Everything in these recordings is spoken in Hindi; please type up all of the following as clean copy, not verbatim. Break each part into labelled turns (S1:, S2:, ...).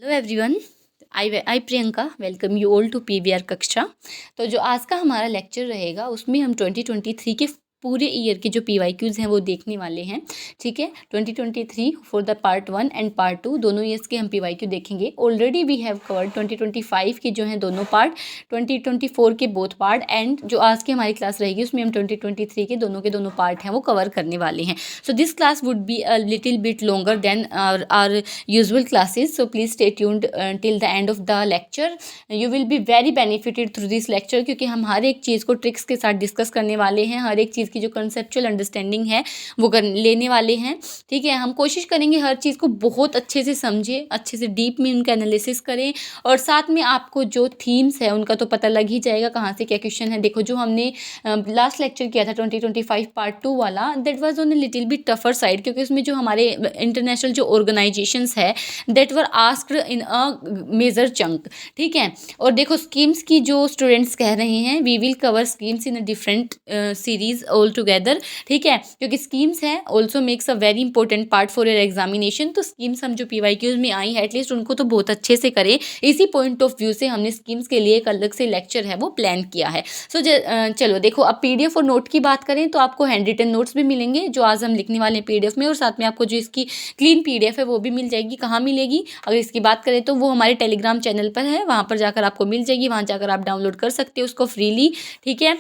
S1: Hello everyone. I Priyanka welcome you all to PVR कक्षा। तो जो आज का हमारा लेक्चर रहेगा उसमें हम 2023 के पूरे ईयर के जो पीवाईक्यूज़ हैं वो देखने वाले हैं। ठीक है, 2023 for the part 1 and part 2 दोनों ईयर्स के हम पीवाईक्यू देखेंगे। ऑलरेडी वी हैव कवर्ड 2025 के जो हैं दोनों पार्ट, 2024 के बोथ पार्ट, एंड जो आज की हमारी क्लास रहेगी उसमें हम 2023 के दोनों पार्ट हैं वो कवर करने वाले हैं। So this class would be a little bit longer than our usual classes, so please stay tuned till the end of the lecture. You will be very benefited through this lecture क्योंकि हम हर एक चीज़ को ट्रिक्स के साथ डिस्कस करने वाले हैं। हर एक चीज़ की जो कंसेप्चुअल अंडरस्टैंडिंग है वो लेने वाले हैं। ठीक है, हम कोशिश करेंगे हर चीज़ को बहुत अच्छे से समझें, अच्छे से डीप में उनका एनालिसिस करें, और साथ में आपको जो थीम्स है उनका तो पता लग ही जाएगा कहाँ से क्या क्वेश्चन है। देखो, जो हमने लास्ट लेक्चर किया था 2025 पार्ट 2 वाला, that was on a little bit tougher side, क्योंकि उसमें जो हमारे इंटरनेशनल जो ऑर्गेनाइजेशंस है that were asked in a major chunk. ठीक है, और देखो स्कीम्स की जो स्टूडेंट्स कह रहे हैं we will cover schemes in a different series all together. ठीक है, क्योंकि स्कीम्स है also makes a very important part for your examination. तो स्कीम्स हम जो पीवाईक्यूज में आई है एटलीस्ट उनको तो बहुत अच्छे से करें। इसी पॉइंट ऑफ व्यू से हमने स्कीम्स के लिए एक अलग से लेक्चर है वो प्लान किया है। सो चलो देखो, अब पीडीएफ और नोट की बात करें तो आपको हैंड रिटन नोट्स भी मिलेंगे जो आज हम लिखने वाले हैं पीडीएफ में, और साथ में आपको जो इसकी क्लीन पीडीएफ है वो भी मिल जाएगी। कहाँ मिलेगी अगर इसकी बात करें तो वो हमारे टेलीग्राम चैनल पर है, वहाँ पर जाकर आपको मिल जाएगी। वहाँ जाकर आप डाउनलोड कर सकते हो उसको फ्रीली। ठीक है,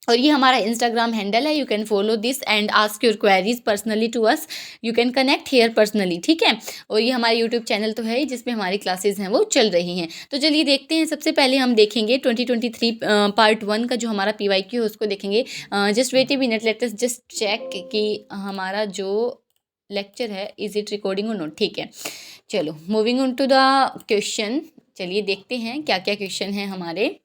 S1: और ये हमारा इंस्टाग्राम हैंडल है, you can follow this and ask your queries personally to us, you can connect here personally. ठीक है, और ये हमारा यूट्यूब चैनल तो है जिसमें हमारी क्लासेस हैं वो चल रही हैं। तो चलिए देखते हैं, सबसे पहले हम देखेंगे 2023 पार्ट 1 का जो हमारा पीवाईक्यू है उसको देखेंगे। Just wait a minute, let us just check कि हमारा जो लेक्चर है इज इट रिकॉर्डिंग और नॉट। ठीक है, चलो moving on to the question. चलिए देखते हैं क्या क्या क्वेश्चन है हमारे।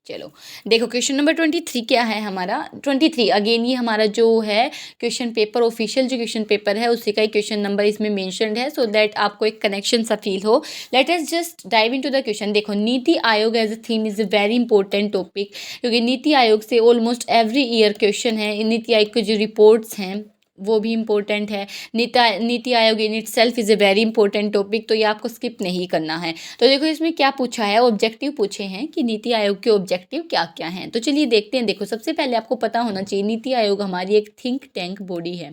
S1: चलो देखो, क्वेश्चन नंबर 23 क्या है हमारा। 23 अगेन ये हमारा जो है क्वेश्चन पेपर, ऑफिशियल जो क्वेश्चन पेपर है उसी का ही क्वेश्चन नंबर इसमें मेंशन्ड है, सो दैट आपको एक कनेक्शन सा फील हो। Let us just dive into the question. देखो, Niti Aayog as a theme is a very important topic, क्योंकि नीति आयोग से ऑलमोस्ट एवरी ईयर क्वेश्चन है। नीति आयोग के जो रिपोर्ट्स हैं वो भी इम्पोर्टेंट है। नीति आयोग in it self is a very important topic, तो ये आपको स्किप नहीं करना है। तो देखो इसमें क्या पूछा है, ऑब्जेक्टिव पूछे हैं कि नीति आयोग के ऑब्जेक्टिव क्या क्या हैं। तो चलिए देखते हैं। देखो, सबसे पहले आपको पता होना चाहिए नीति आयोग हमारी एक थिंक टैंक बॉडी है।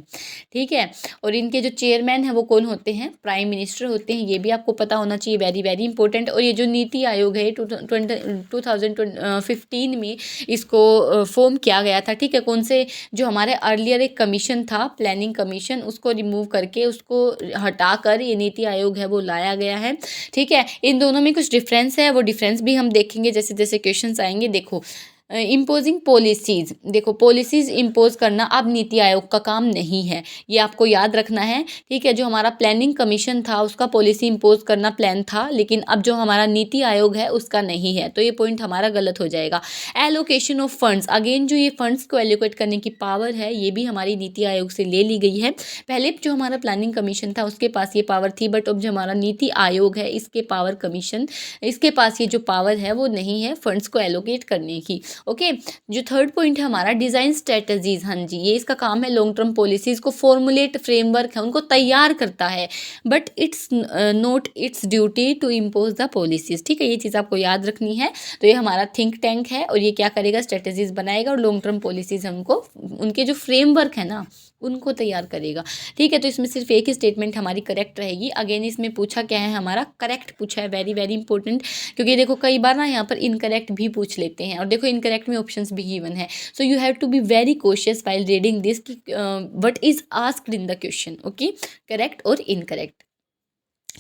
S1: ठीक है, और इनके जो चेयरमैन हैं वो कौन होते हैं, प्राइम मिनिस्टर होते हैं, ये भी आपको पता होना चाहिए, वेरी वेरी इंपॉर्टेंट। और ये जो नीति आयोग है 2015 में इसको फॉर्म किया गया था। ठीक है, कौन से, जो हमारे अर्लियर एक कमीशन था प्लानिंग कमीशन, उसको रिमूव करके, उसको हटाकर ये नीति आयोग है वो लाया गया है। ठीक है, इन दोनों में कुछ डिफरेंस है, वो डिफरेंस भी हम देखेंगे जैसे जैसे क्वेश्चंस आएंगे। देखो, इम्पोजिंग पॉलिसीज़, देखो पॉलिसीज़ इम्पोज करना अब नीति आयोग का काम नहीं है, ये आपको याद रखना है। ठीक है, जो हमारा प्लानिंग कमीशन था उसका पॉलिसी इम्पोज करना प्लान था, लेकिन अब जो हमारा नीति आयोग है उसका नहीं है, तो ये पॉइंट हमारा गलत हो जाएगा। एलोकेशन ऑफ फंड्स, अगेन जो ये फंड्स को एलोकेट करने की पावर है ये भी हमारी नीति आयोग से ले ली गई है। पहले जो हमारा प्लानिंग कमीशन था उसके पास ये पावर थी, बट अब जो हमारा नीति आयोग है इसके पास ये जो पावर है वो नहीं है फंड्स को एलोकेट करने की। ओके, जो थर्ड पॉइंट है हमारा डिज़ाइन स्ट्रेटजीज, हाँ जी, ये इसका काम है लॉन्ग टर्म पॉलिसीज़ को फॉर्मुलेट, फ्रेमवर्क है उनको तैयार करता है, but it's not its duty to impose the policies. ठीक है, ये चीज़ आपको याद रखनी है। तो ये हमारा थिंक टैंक है और ये क्या करेगा, स्ट्रेटजीज बनाएगा और लॉन्ग टर्म पॉलिसीज़ हमको, उनके जो फ्रेमवर्क है ना उनको तैयार करेगा। ठीक है, तो इसमें सिर्फ एक ही स्टेटमेंट हमारी करेक्ट रहेगी। अगेन इसमें पूछा क्या है हमारा, करेक्ट पूछा है, वेरी वेरी इंपॉर्टेंट, क्योंकि देखो कई बार ना यहाँ पर इनकरेक्ट भी पूछ लेते हैं, और देखो इनकरेक्ट में ऑप्शंस भी गिवन है, so you have to be very cautious while reading this कि what is asked in the question. Okay, correct और इनकरेक्ट।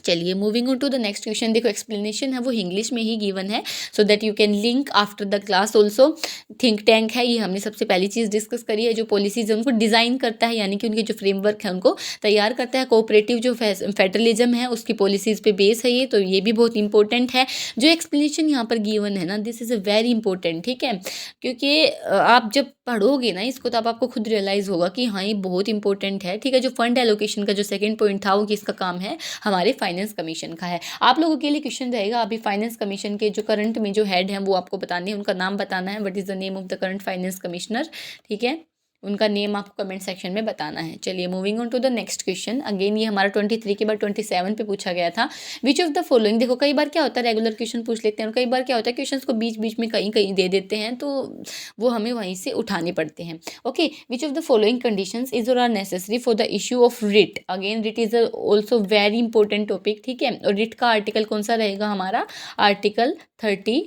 S1: चलिए moving on to the next question. देखो एक्सप्लेनेशन है वो इंग्लिश में ही गिवन है, so that you can link after the class also. Think tank है, ये हमने सबसे पहली चीज़ डिस्कस करी है, जो पॉलिसीज है उनको डिज़ाइन करता है, यानी कि उनके जो फ्रेमवर्क है उनको तैयार करता है। कोऑपरेटिव जो फेडरलिज्म है उसकी पॉलिसीज़ पे बेस है ये, तो ये भी बहुत इंपॉर्टेंट है। जो एक्सप्लेनेशन यहाँ पर गिवन है ना, this is a very important. ठीक है, क्योंकि आप जब पढ़ोगे ना इसको तो आपको खुद रियलाइज़ होगा कि हाँ ये बहुत इंपॉर्टेंट है। ठीक है, जो फंड एलोकेशन का जो सेकेंड पॉइंट था वो किसका काम है, हमारे फाइनेंस कमीशन का है। आप लोगों के लिए क्वेश्चन रहेगा, अभी फाइनेंस कमीशन के जो करंट में जो हेड हैं वो आपको बताने हैं, उनका नाम बताना है, what is the name of the current finance commissioner. ठीक है, उनका नेम आपको कमेंट सेक्शन में बताना है। चलिए moving on to the next question. Again ये हमारा 23 के बाद 27 पे पूछा गया था। विच ऑफ द फॉलोइंग, देखो कई बार क्या होता है रेगुलर क्वेश्चन पूछ लेते हैं और कई बार क्या होता है क्वेश्चन को बीच बीच में कहीं कहीं दे देते हैं, तो वो हमें वहीं से उठाने पड़ते हैं। Okay, which of the following conditions is और are necessary for the issue of writ. Again writ is also very important topic, ठीक है। और रिट का आर्टिकल कौन सा रहेगा हमारा, आर्टिकल 32।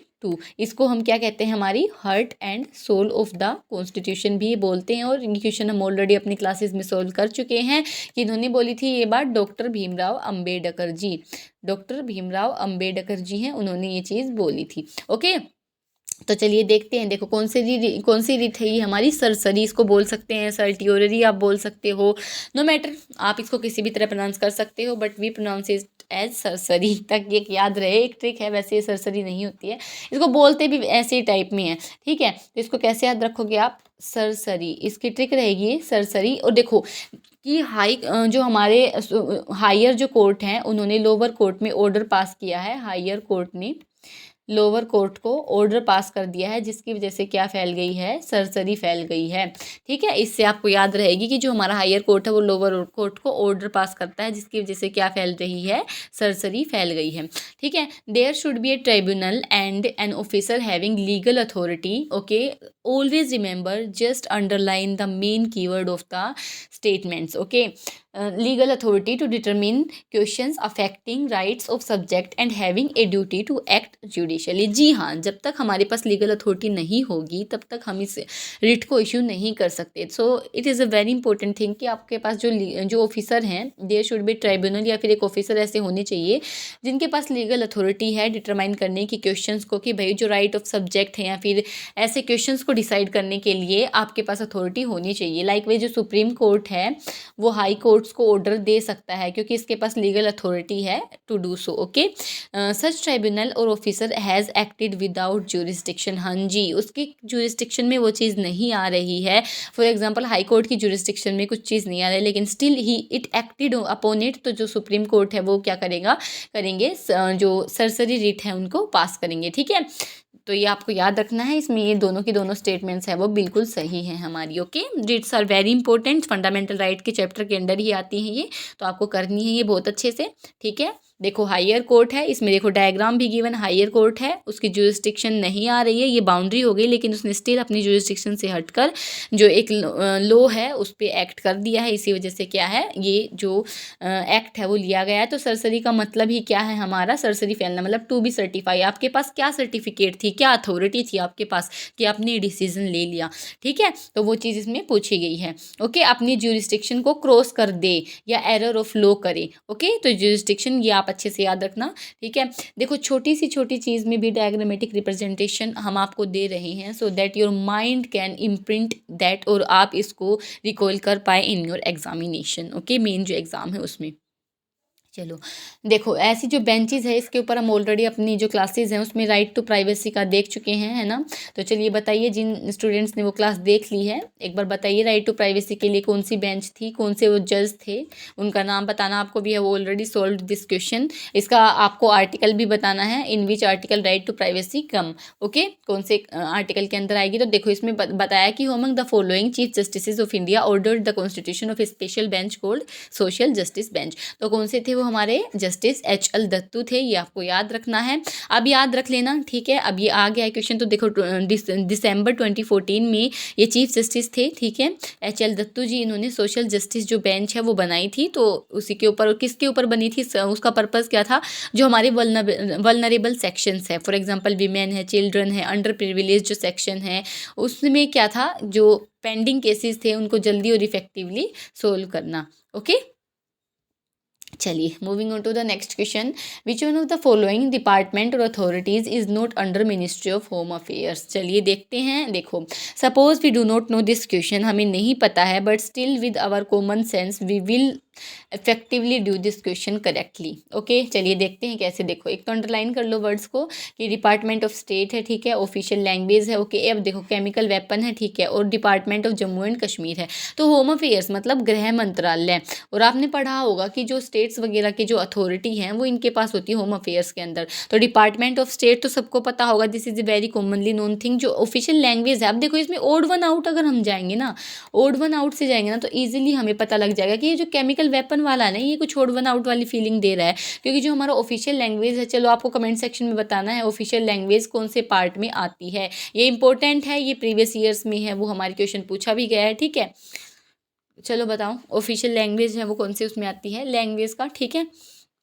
S1: इसको हम क्या कहते हैं, हमारी heart and soul of the constitution भी बोलते हैं। और ये क्वेश्चन हम ऑलरेडी अपनी क्लासेस में सोल्व कर चुके हैं कि इन्होंने बोली थी ये बात, डॉक्टर भीमराव अंबेडकर जी। डॉक्टर भीमराव अंबेडकर जी हैं, उन्होंने ये चीज़ बोली थी। ओके, तो चलिए देखते हैं। देखो कौन सी रिट है ये हमारी, सरसरी इसको बोल सकते हैं, सर्टियोररी आप बोल सकते हो, नो मैटर, आप इसको किसी भी तरह प्रोनाउंस कर सकते हो, but we pronounce it as certiorari. तक ये याद रहे, एक ट्रिक है, वैसे ये सरसरी नहीं होती है, इसको बोलते भी ऐसे ही टाइप में है, ठीक है। तो इसको कैसे याद रखोगे आप, सरसरी, इसकी ट्रिक रहेगी सरसरी। और देखो कि जो हमारे हायर जो कोर्ट हैं, उन्होंने लोअर कोर्ट में ऑर्डर पास किया है, हायर कोर्ट ने लोअर कोर्ट को ऑर्डर पास कर दिया है, जिसकी वजह से क्या फैल गई है, सरसरी फैल गई है, ठीक है। इससे आपको याद रहेगी कि जो हमारा हायर कोर्ट है वो लोअर कोर्ट को ऑर्डर पास करता है, जिसकी वजह से क्या फैल रही है, सरसरी फैल गई है, ठीक है। There should be a tribunal and an officer having legal authority. Okay, always remember, just underline the main keyword of the statements. Okay, legal authority to determine questions affecting rights of subject and having a duty to act judicially. जी हाँ, जब तक हमारे पास लीगल अथॉरिटी नहीं होगी तब तक हम इस रिट को इश्यू नहीं कर सकते। So it is a very important thing कि आपके पास जो ऑफिसर हैं, देयर शुड बी ट्राइब्यूनल या फिर एक ऑफिसर ऐसे होने चाहिए जिनके पास लीगल अथॉरिटी है डिटरमाइन करने की क्वेश्चंस को, कि भाई जो राइट ऑफ सब्जेक्ट है या फिर ऐसे क्वेश्चंस को डिसाइड करने के लिए आपके पास अथॉरिटी होनी चाहिए। लाइक वे जो सुप्रीम कोर्ट है वो हाई कोर्ट्स को ऑर्डर दे सकता है क्योंकि इसके पास लीगल अथॉरिटी है to do so. Okay, such tribunal और officer has acted without jurisdiction. हाँ जी, उसकी ज्यूरिसडिक्शन में वो चीज़ नहीं आ रही है। फॉर एग्जांपल हाई कोर्ट की ज्यूरिसडिक्शन में कुछ चीज़ नहीं आ रही है, लेकिन still he it acted upon it, तो जो सुप्रीम कोर्ट है वो क्या करेंगे जो सरसरी रिट है उनको पास करेंगे, ठीक है। तो ये आपको याद रखना है, इसमें ये दोनों की दोनों स्टेटमेंट्स है वो बिल्कुल सही हैं हमारी। Okay, writs are very important, fundamental right के चैप्टर के अंडर ही आती हैं ये, तो आपको करनी है ये बहुत अच्छे से, ठीक है। देखो हायर कोर्ट है, इसमें देखो डायग्राम भी गिवन, हायर कोर्ट है, उसकी ज्यूरिसडिक्शन नहीं आ रही है, ये बाउंड्री हो गई, लेकिन उसने स्टिल अपनी ज्यूरिसडिक्शन से हटकर जो एक लॉ है उस पर एक्ट कर दिया है, इसी वजह से क्या है ये जो एक्ट है वो लिया गया है। तो सरसरी का मतलब ही क्या है हमारा, सरसरी फैलना मतलब टू बी सर्टिफाई। आपके पास क्या सर्टिफिकेट थी, क्या अथॉरिटी थी आपके पास कि आपने डिसीजन ले लिया, ठीक है। तो वो चीज़ इसमें पूछी गई है। ओके, अपनी ज्यूरिसडिक्शन को क्रॉस कर दे या एरर ऑफ लॉ करे। ओके, तो ज्यूरिसडिक्शन ये आप अच्छे से याद रखना, ठीक है। देखो छोटी चीज़ में भी डायग्रामेटिक रिप्रेजेंटेशन हम आपको दे रहे हैं so that your mind can imprint that, और आप इसको रिकॉल कर पाए in your examination. Okay, main जो एग्ज़ाम है उसमें। चलो देखो ऐसी जो बेंचेस है इसके ऊपर हम ऑलरेडी अपनी जो क्लासेस हैं उसमें राइट टू प्राइवेसी का देख चुके हैं, है ना। तो चलिए बताइए, जिन स्टूडेंट्स ने वो क्लास देख ली है एक बार बताइए राइट टू प्राइवेसी के लिए कौन सी बेंच थी, कौन से वो जज थे, उनका नाम बताना आपको भी है। वो ऑलरेडी सॉल्व दिस क्वेश्चन। इसका आपको आर्टिकल भी बताना है, in which article right to privacy come. Okay, कौन से आर्टिकल के अंदर आएगी। तो देखो इसमें बताया कि among the following chief justice of India ordered the constitution of A special bench called social justice bench. तो कौन से थे वो हमारे जस्टिस H.L. दत्तू थे, ये आपको याद रखना है। अब याद रख लेना, ठीक है। अब ये आ गया है क्वेश्चन। तो देखो दिसंबर 2014 में ये चीफ जस्टिस थे, ठीक है, H.L. दत्तू जी। इन्होंने सोशल जस्टिस जो बेंच है वो बनाई थी। तो उसी के ऊपर, किसके ऊपर बनी थी, उसका पर्पज़ क्या था, जो हमारे वल्नरेबल सेक्शंस है, फॉर एग्जांपल वीमेन है, चिल्ड्रन है, अंडर प्रिविलेज जो सेक्शन है, उसमें क्या था, जो पेंडिंग केसेस थे उनको जल्दी और इफेक्टिवली सोल्व करना। ओके, चलिए moving on to the next question. Which one of the following department और authorities is not under Ministry of Home Affairs. चलिए देखते हैं। देखो suppose we do not know this question, हमें नहीं पता है, but still with our common sense we will effectively do this question correctly. Okay, चलिए देखते हैं कैसे। देखो, एक तो अंडरलाइन कर लो वर्ड्स को कि डिपार्टमेंट ऑफ स्टेट है, ठीक है, ऑफिशियल लैंग्वेज है। ओके, अब देखो केमिकल वेपन है, ठीक है, और department of Jammu and Kashmir है। तो होम अफेयर्स मतलब गृह मंत्रालय। और आपने पढ़ा होगा कि जो स्टेट्स वगैरह की जो अथॉरिटी हैं वो इनके पास होती है होम अफेयर्स के अंदर। तो डिपार्टमेंट ऑफ स्टेट तो सबको पता होगा, this is a very commonly known thing. जो ऑफिशियल लैंग्वेज है, अब देखो इसमें ओड वन आउट अगर हम जाएंगे ना, ओड वन आउट से जाएंगे ना, तो ईजिली हमें पता लग जाएगा कि ये जो केमिकल वेपन वाला है ना, ये कुछ ओड वन आउट वाली फीलिंग दे रहा है, क्योंकि जो हमारा ऑफिशियल लैंग्वेज है, चलो आपको कमेंट सेक्शन में बताना है ऑफिशियल लैंग्वेज कौन से पार्ट में आती है। ये इंपॉर्टेंट है, ये प्रीवियस ईयर्स में है, वो हमारे क्वेश्चन पूछा भी गया है, ठीक है। चलो बताओ ऑफिशियल लैंग्वेज है वो कौन सी उसमें आती है लैंग्वेज का, ठीक है।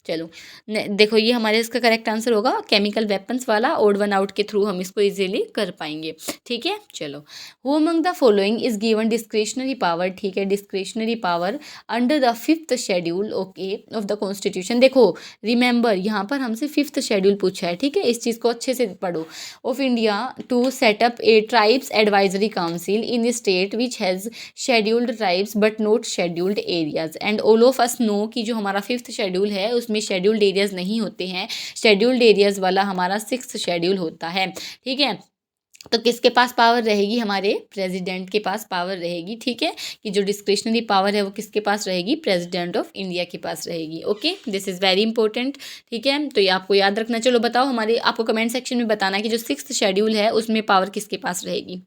S1: चलो देखो, ये हमारे इसका करेक्ट आंसर होगा केमिकल वेपन्स वाला। ओड वन आउट के थ्रू हम इसको इजीली कर पाएंगे, ठीक है। चलो, who among the following is given discretionary power, ठीक है, discretionary power under the 5th schedule, okay, of the constitution. देखो रिमेंबर, यहाँ पर हमसे 5th शेड्यूल पूछा है, ठीक है, इस चीज़ को अच्छे से पढ़ो। Of India to set up a tribes advisory council in state which has scheduled tribes but not scheduled areas. And all of us know कि जो हमारा 5th शेड्यूल है उसमें शेड्यूल्ड एरियाज नहीं होते हैं, शेड्यूल्ड एरियाज वाला हमारा 6th शेड्यूल होता है, ठीक है। तो किसके पास पावर रहेगी, हमारे प्रेसिडेंट के पास पावर रहेगी, ठीक है, कि जो डिस्क्रिशनरी पावर है वो किसके पास रहेगी, प्रेसिडेंट ऑफ इंडिया के पास रहेगी। Okay, this is very important, ठीक है, तो ये आपको याद रखना। चलो बताओ, हमारे आपको कमेंट सेक्शन में बताना कि जो 6th शेड्यूल है उसमें पावर किसके पास रहेगी।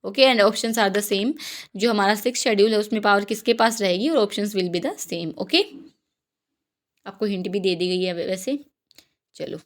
S1: Okay, and options are the same. जो हमारा 6th शेड्यूल है उसमें पावर किसके पास रहेगी, और options will be the same. Okay, आपको हिंट भी दे दी गई है वैसे। चलो,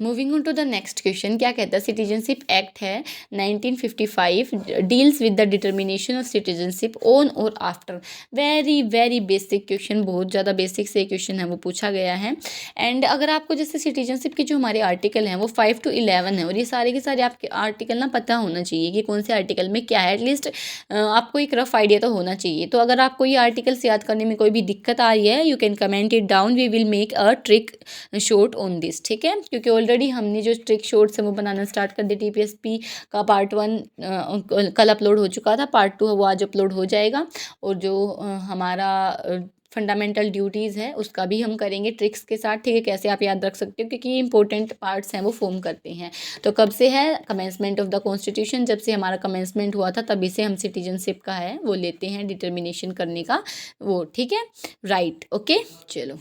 S1: moving on to the next question, क्या कहता है, सिटीजनशिप एक्ट है 1955 deals with the determination of citizenship on और after. Very very basic question, बहुत ज़्यादा बेसिक से क्वेश्चन है वो पूछा गया है। एंड अगर आपको जैसे सिटीजनशिप के जो हमारे आर्टिकल हैं वो 5 to 11 है, और ये सारे के सारे आपके आर्टिकल ना पता होना चाहिए कि कौन से आर्टिकल में क्या है, एटलीस्ट आपको एक रफ आइडिया तो होना चाहिए। तो अगर आपको ये आर्टिकल्स याद करने में कोई भी दिक्कत आ रही है, you can comment it down, we will make a trick short on this, ठीक है, क्योंकि ऑलरेडी हमने जो ट्रिक शॉर्ट्स है वो बनाना स्टार्ट कर दिया। TPSP का पार्ट 1 कल अपलोड हो चुका था, पार्ट 2 है वो आज अपलोड हो जाएगा, और जो हमारा फंडामेंटल ड्यूटीज़ है उसका भी हम करेंगे ट्रिक्स के साथ, ठीक है, कैसे आप याद रख सकते हो, क्योंकि इंपॉर्टेंट पार्ट्स हैं वो फॉर्म करते हैं। तो कब से है, कमेंसमेंट ऑफ द कॉन्स्टिट्यूशन, जब से हमारा कमेंसमेंट हुआ था तभी से हम सिटीजनशिप का है वो लेते हैं डिटर्मिनेशन करने का वो, ठीक है, राइट। ओके, चलो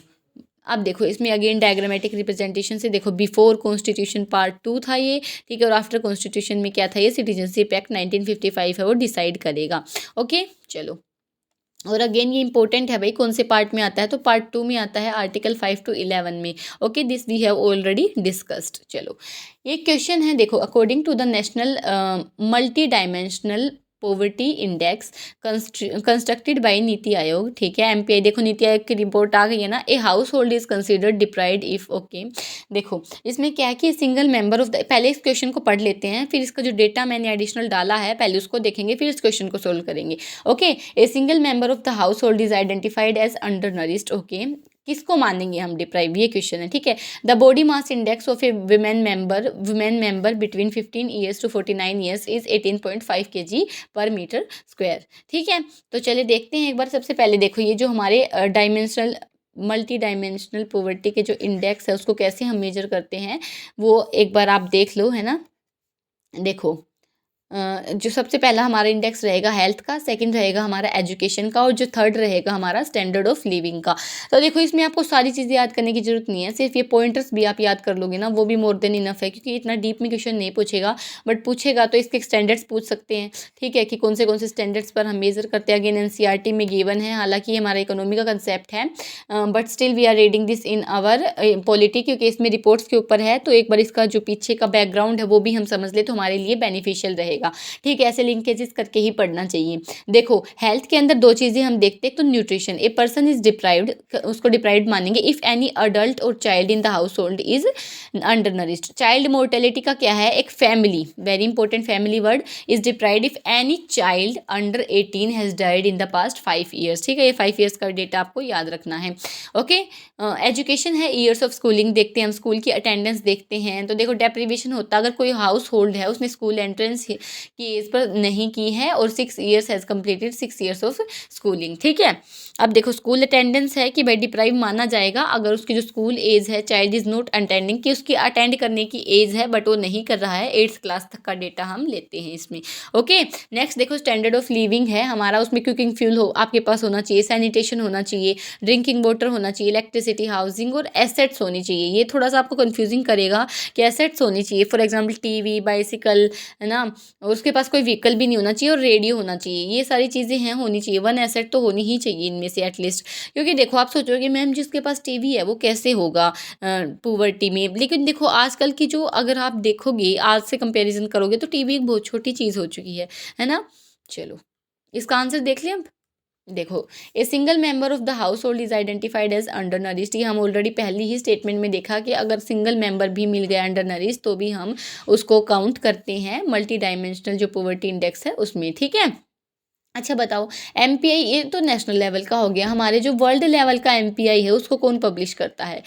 S1: अब देखो इसमें अगेन डायग्रामेटिक रिप्रेजेंटेशन से देखो, बिफोर कॉन्स्टिट्यूशन पार्ट 2 था ये, ठीक है, और आफ्टर कॉन्स्टिट्यूशन में क्या था, ये सिटीजनशिप एक्ट 1955 है वो डिसाइड करेगा। ओके, चलो, और अगेन ये इंपॉर्टेंट है भाई, कौन से पार्ट में आता है, तो पार्ट 2 में आता है, आर्टिकल 5 to 11 में। Okay, this we have already discussed. चलो, ये क्वेश्चन है, देखो, according to the national multi dimensional poverty index constructed by Niti Aayog, ठीक है, MPI, देखो नीति आयोग की रिपोर्ट आ गई है ना, a house hold is considered deprived if, okay, देखो इसमें क्या है कि सिंगल मेंबर ऑफ द, पहले इस क्वेश्चन को पढ़ लेते हैं, फिर इसका जो डेटा मैंने एडिशनल डाला है पहले उसको देखेंगे, फिर इस क्वेश्चन को सोल्व करेंगे। Okay, a single member of the household is identified as undernourished, okay, किसको मानेंगे हम डिप्राइव, ये क्वेश्चन है, ठीक है। The body mass index of a women member between 15 years to 49 years is 18.5 kg per metre square, ठीक है। तो चलिए देखते हैं एक बार। सबसे पहले देखो, ये जो हमारे मल्टी डायमेंशनल पॉवर्टी के जो इंडेक्स है उसको कैसे हम मेजर करते हैं वो एक बार आप देख लो, है ना। देखो, जो सबसे पहला हमारा इंडेक्स रहेगा हेल्थ का, सेकंड रहेगा हमारा एजुकेशन का, और जो थर्ड रहेगा हमारा स्टैंडर्ड ऑफ लिविंग का। तो देखो इसमें आपको सारी चीज़ें याद करने की जरूरत नहीं है, सिर्फ ये पॉइंटर्स भी आप याद कर लोगे ना वो भी मोर देन इनफ है, क्योंकि इतना डीप में क्वेश्चन नहीं पूछेगा, बट पूछेगा तो इसके स्टैंडर्ड्स पूछ सकते हैं, ठीक है, कि कौन से स्टैंडर्ड्स पर हम मेजर करते हैं। अगेन NCERT में गिवन है, हालांकि हमारा इकोनॉमी का कंसेप्ट है, but still we are reading this in our polity, क्योंकि इसमें रिपोर्ट्स के ऊपर है, तो एक बार इसका जो पीछे का बैकग्राउंड है वो भी हम समझ ले तो हमारे लिए बेनिफिशियल रहेगा, ठीक है। ऐसे लिंकेजेस करके ही पढ़ना चाहिए। देखो हेल्थ के अंदर दो चीजें हम देखते हैं, तो nutrition, a person is deprived, उसको डिप्राइव्ड मानेंगे इफ एनी अडल्ट और child in the household is under nourished. Child mortality का क्या है, एक family, very important family word, is deprived if any child under 18 has died in the past 5 years, ठीक है, ये 5 ईयर्स का डेटा आपको याद रखना है। ओके, एजुकेशन है, ईयर्स ऑफ स्कूलिंग देखते हैं हम, स्कूल की अटेंडेंस देखते हैं। तो देखो डेप्रीवेशन होता है, अगर कोई हाउस होल्ड है उसने स्कूल एंट्रेंस की एज पर नहीं की है और 6 years has completed 6 years of schooling, ठीक है। अब देखो स्कूल अटेंडेंस है कि भाई डिप्राइव माना जाएगा अगर उसकी जो स्कूल एज है, चाइल्ड इज़ नॉट अटेंडिंग, कि उसकी अटेंड करने की एज है बट वो नहीं कर रहा है, 8th क्लास तक का डेटा हम लेते हैं इसमें। ओके, नेक्स्ट देखो स्टैंडर्ड ऑफ लिविंग है हमारा, उसमें कुकिंग फ्यूल हो आपके पास होना चाहिए, सैनिटेशन होना चाहिए, ड्रिंकिंग वाटर होना चाहिए, इलेक्ट्रिसिटी, हाउसिंग और एसेट्स होनी चाहिए। ये थोड़ा सा आपको कन्फ्यूजिंग करेगा कि एसेट्स होनी चाहिए, फॉर एग्जाम्पल टीवी, बाइसिकल, है ना, और उसके पास कोई व्हीकल भी नहीं होना चाहिए और रेडियो होना चाहिए। ये सारी चीज़ें हैं होनी चाहिए, 1 एसेट तो होनी ही चाहिए इनमें से एटलीस्ट। क्योंकि देखो आप सोचोगे मैम जिसके पास टीवी है वो कैसे होगा पुअर्टी में, लेकिन देखो आजकल की जो अगर आप देखोगे आज से कंपैरिजन करोगे तो टीवी एक बहुत छोटी चीज़ हो चुकी है ना। चलो इसका आंसर देख लें अब। देखो a single member of the household is identified as undernourished, ये हम ऑलरेडी पहली ही स्टेटमेंट में देखा कि अगर सिंगल मेंबर भी मिल गया अंडर नरिश्ड तो भी हम उसको काउंट करते हैं मल्टी डायमेंशनल जो पॉवर्टी इंडेक्स है उसमें, ठीक है। अच्छा बताओ एमपीआई, ये तो नेशनल लेवल का हो गया, हमारे जो वर्ल्ड लेवल का एमपीआई है उसको कौन पब्लिश करता है,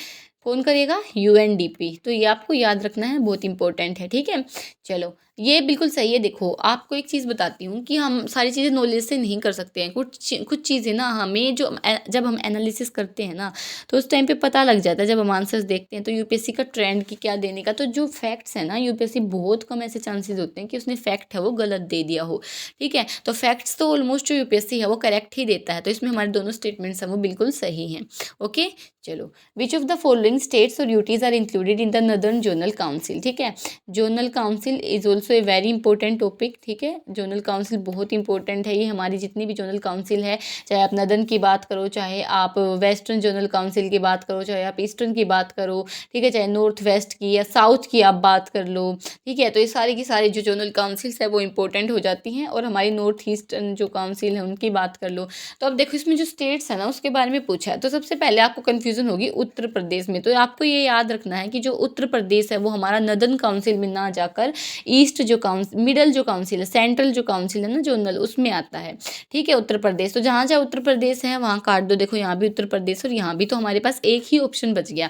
S1: कौन करेगा, यूएनडीपी। तो ये आपको याद रखना है, बहुत इंपॉर्टेंट है, ठीक है। चलो ये बिल्कुल सही है। देखो आपको एक चीज़ बताती हूँ कि हम सारी चीज़ें नॉलेज से नहीं कर सकते हैं, कुछ चीज़ें ना हमें जो जब हम एनालिसिस करते हैं ना तो उस टाइम पे पता लग जाता है, जब हम आंसर्स देखते हैं तो यूपीएससी का ट्रेंड की क्या देने का, तो जो फैक्ट्स है ना यूपीएससी बहुत कम ऐसे चांसेस होते हैं कि उसने फैक्ट है वो गलत दे दिया हो, ठीक है। तो फैक्ट्स तो ऑलमोस्ट जो यूपीएससी है वो करेक्ट ही देता है, तो इसमें हमारे दोनों स्टेटमेंट्स हैं वो बिल्कुल सही हैं। ओके चलो, which of the following states और UTs are included in the northern zonal council, ठीक है। Zonal council is also a very important topic, ठीक है। जोनल काउंसिल बहुत इंपॉर्टेंट है, ये हमारी जितनी भी जोनल काउंसिल है, चाहे आप नदर्न की बात करो, चाहे आप वेस्टर्न जोनल काउंसिल की बात करो, चाहे आप ईस्टर्न की बात करो, ठीक है, चाहे नॉर्थ वेस्ट की या साउथ की आप बात कर लो, ठीक है। तो ये सारी की सारी जो जोनल काउंसिल्स है वो इंपॉर्टेंट हो जाती हैं, और हमारी नॉर्थ ईस्टर्न जो काउंसिल है उनकी बात कर लो। तो अब देखो इसमें जो स्टेट्स है ना उसके बारे में पूछा है, तो सबसे पहले आपको कन्फ्यूजन होगी उत्तर प्रदेश में, तो आपको ये याद रखना है कि जो उत्तर प्रदेश है वो हमारा नदर्न काउंसिल में ना जाकर ईस्ट जो काउंसिल, मिडल जो काउंसिल है, सेंट्रल जो काउंसिल है ना जोनल, उसमें आता है, ठीक है, उत्तर प्रदेश। तो जहाँ जहाँ उत्तर प्रदेश है वहाँ काट दो, देखो यहाँ भी उत्तर प्रदेश और यहाँ भी, तो हमारे पास एक ही ऑप्शन बच गया।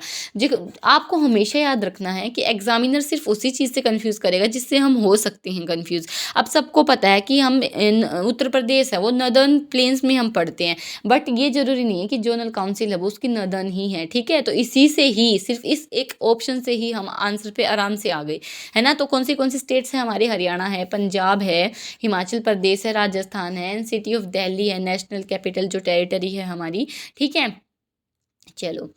S1: आपको हमेशा याद रखना है कि एग्जामिनर सिर्फ उसी चीज़ से कन्फ्यूज़ करेगा जिससे हम हो सकते हैं कन्फ्यूज़। अब सबको पता है कि हम उत्तर प्रदेश है वो नदर्न प्लेन्स में हम पढ़ते हैं, बट ये जरूरी नहीं है कि जोनल काउंसिल है वो उसकी नदर्न ही है, ठीक है। तो इसी से ही, सिर्फ इस एक ऑप्शन से ही हम आंसर पे आराम से आ गए, है ना। तो कौन सी स्टेट्स हैं हमारे, हरियाणा है, पंजाब है, हिमाचल प्रदेश है, राजस्थान है, सिटी ऑफ दिल्ली है, नेशनल कैपिटल जो टेरिटरी है हमारी, ठीक है। चलो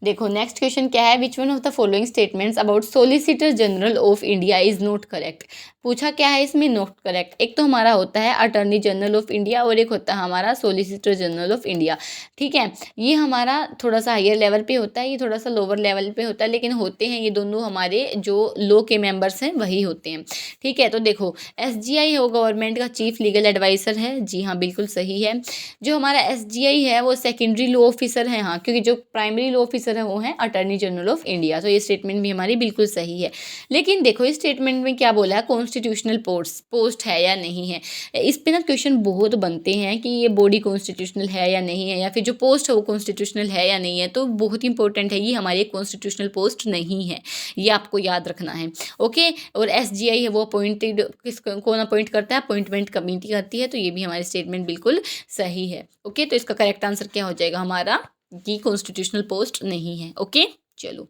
S1: देखो नेक्स्ट क्वेश्चन क्या है, विच one of the following statements about solicitor general of India is not correct. पूछा क्या है इसमें, नॉट करेक्ट। एक तो हमारा होता है अटॉर्नी जनरल ऑफ इंडिया और एक होता है हमारा सोलिसिटर जनरल ऑफ इंडिया, ठीक है। ये हमारा थोड़ा सा हायर लेवल पे होता है, ये थोड़ा सा लोअर लेवल पे होता है, लेकिन होते हैं ये दोनों हमारे जो लो के मेंबर्स हैं वही होते हैं, ठीक है। तो देखो एसजीआई है वो गवर्नमेंट का चीफ लीगल एडवाइजर है, जी हाँ बिल्कुल सही है। जो हमारा एसजीआई है वो सेकेंडरी लॉ ऑफिसर है, हाँ, क्योंकि जो प्राइमरी लॉ ऑफिसर है वो है अटॉर्नी जनरल ऑफ इंडिया। तो ये स्टेटमेंट भी हमारी बिल्कुल सही है। लेकिन देखो इस स्टेटमेंट में क्या बोला है, कॉन्स्टिट्यूशनल पोस्ट है या नहीं है। इस पे ना क्वेश्चन बहुत बनते हैं कि ये बॉडी कॉन्स्टिट्यूशनल है या नहीं है, या फिर जो पोस्ट है वो कॉन्स्टिट्यूशनल है या नहीं है। तो बहुत इंपॉर्टेंट है, ये हमारी कॉन्स्टिट्यूशनल पोस्ट नहीं है, ये आपको याद रखना है। ओके, और एसजीआई है वो अपॉइंटेड, कौन अपॉइंट करता है, अपॉइंटमेंट कमेटी करती है। तो ये भी हमारी स्टेटमेंट बिल्कुल सही है। ओके, तो इसका करेक्ट आंसर क्या हो जाएगा हमारा, की कॉन्स्टिट्यूशनल पोस्ट नहीं है। ओके चलो,